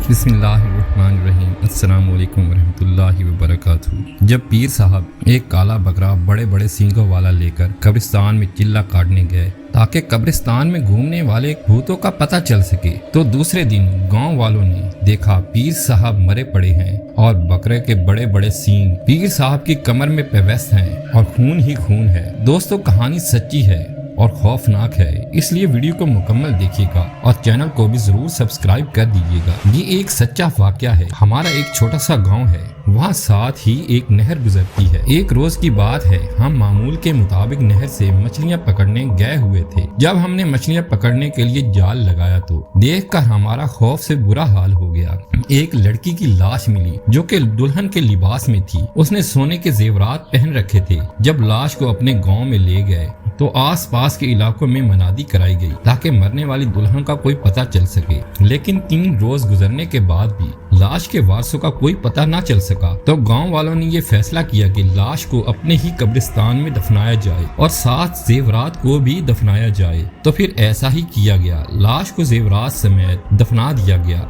बिस्मिल्लाहिर्रहमानिर्रहीम। अस्सलाम वालेकुम रहमतुल्लाहि व बरकातुहू। जब पीर साहब एक काला बकरा बड़े बड़े सींगों वाला लेकर कब्रिस्तान में चिल्ला काटने गए ताकि कब्रिस्तान में घूमने वाले भूतों का पता चल सके, तो दूसरे दिन गांव वालों ने देखा पीर साहब मरे पड़े हैं और बकरे के बड़े बड़े सींग पीर साहब की कमर में पेवस्त हैं और खून ही खून है। दोस्तों, कहानी सच्ची है और खौफनाक है, इसलिए वीडियो को मुकम्मल देखिएगा और चैनल को भी जरूर सब्सक्राइब कर दीजिएगा। ये एक सच्चा वाकया है। हमारा एक छोटा सा गांव है, वहाँ साथ ही एक नहर गुजरती है। एक रोज की बात है, हम मामूल के मुताबिक नहर से मछलियाँ पकड़ने गए हुए थे। जब हमने मछलियाँ पकड़ने के लिए जाल लगाया तो देखकर हमारा खौफ से बुरा हाल हो गया। एक लड़की की लाश मिली जो कि दुल्हन के लिबास में थी। उसने सोने के जेवरात पहन रखे थे। जब लाश को अपने गाँव में ले गए तो आसपास के इलाकों में मनादी कराई गई ताकि मरने वाली दुल्हन का कोई पता चल सके, लेकिन 3 रोज गुजरने के बाद भी लाश के वारसों का कोई पता न चल सका। तो गांव वालों ने ये फैसला किया कि लाश को अपने ही कब्रिस्तान में दफनाया जाए और साथ जेवरात को भी दफनाया जाए। तो फिर ऐसा ही किया गया। लाश को जेवरात समेत दफना दिया गया।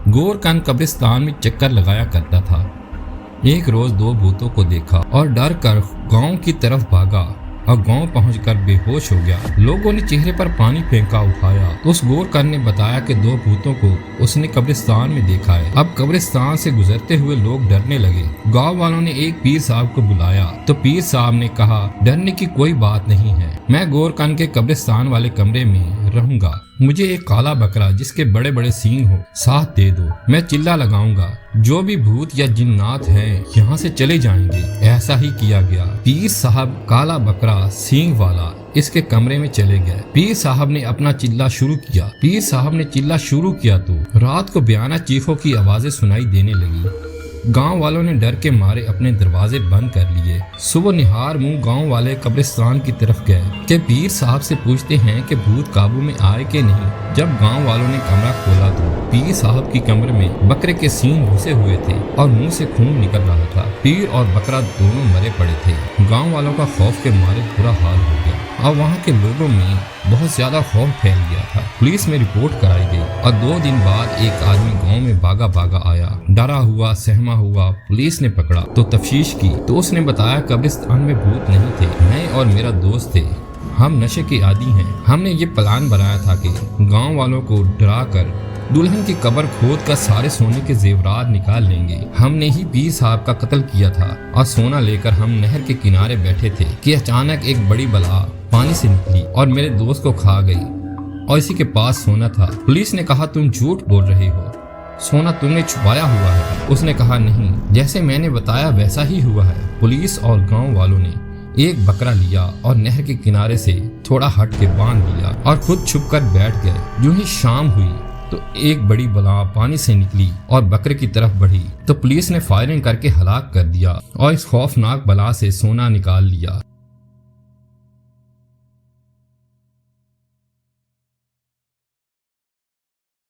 गोरकन कब्रिस्तान में चक्कर लगाया करता था। एक रोज 2 भूतों को देखा और डर कर गाँव की तरफ भागा और गांव पहुंचकर बेहोश हो गया। लोगों ने चेहरे पर पानी फेंका उठाया। उस गोरकन ने बताया कि 2 भूतों को उसने कब्रिस्तान में देखा है। अब कब्रिस्तान से गुजरते हुए लोग डरने लगे। गांव वालों ने एक पीर साहब को बुलाया तो पीर साहब ने कहा, डरने की कोई बात नहीं है, मैं गोरकन के कब्रिस्तान वाले कमरे में रहूंगा। मुझे एक काला बकरा जिसके बड़े बड़े सींग हो साथ दे दो। मैं चिल्ला लगाऊंगा, जो भी भूत या जिन्नात हैं यहाँ से चले जाएंगे। ऐसा ही किया गया। पीर साहब काला बकरा सींग वाला इसके कमरे में चले गए। पीर साहब ने अपना चिल्ला शुरू किया। पीर साहब ने चिल्ला शुरू किया तो रात को बेयाना चीखों की आवाजें सुनाई देने लगी। गांव वालों ने डर के मारे अपने दरवाजे बंद कर लिए। सुबह निहार मुंह गांव वाले कब्रिस्तान की तरफ गए कि पीर साहब से पूछते हैं कि भूत काबू में आए कि नहीं। जब गांव वालों ने कमरा खोला तो पीर साहब की कमरे में बकरे के सींग घुसे हुए थे और मुंह से खून निकल रहा था। पीर और बकरा दोनों मरे पड़े थे। गाँव वालों का खौफ के मारे बुरा हाल हो गया और वहाँ के लोगों में बहुत ज्यादा खौफ फैल गया था। पुलिस में रिपोर्ट कराई गई और 2 दिन बाद एक आदमी गांव में भागा भागा आया। डरा हुआ सहमा हुआ पुलिस ने पकड़ा तो तफ्तीश की तो उसने बताया कब्रिस्तान में भूत नहीं थे, मैं और मेरा दोस्त थे। हम नशे के आदी हैं। हमने ये प्लान बनाया था कि गाँव वालों को डरा कर दुल्हन की कब्र खोद कर सारे सोने के जेवरात निकाल लेंगे। हमने ही पीर साहब का कत्ल किया था और सोना लेकर हम नहर के किनारे बैठे थे कि अचानक एक बड़ी बला पानी से निकली और मेरे दोस्त को खा गई और इसी के पास सोना था। पुलिस ने कहा, तुम झूठ बोल रहे हो, सोना तुमने छुपाया हुआ है। उसने कहा, नहीं, जैसे मैंने बताया वैसा ही हुआ है। पुलिस और गाँव वालों ने एक बकरा लिया और नहर के किनारे से थोड़ा हट के बांध लिया और खुद छुप कर बैठ गए। यूं ही शाम हुई तो एक बड़ी बला पानी से निकली और बकरे की तरफ बढ़ी तो पुलिस ने फायरिंग करके हलाक कर दिया और इस खौफनाक बला से सोना निकाल लिया।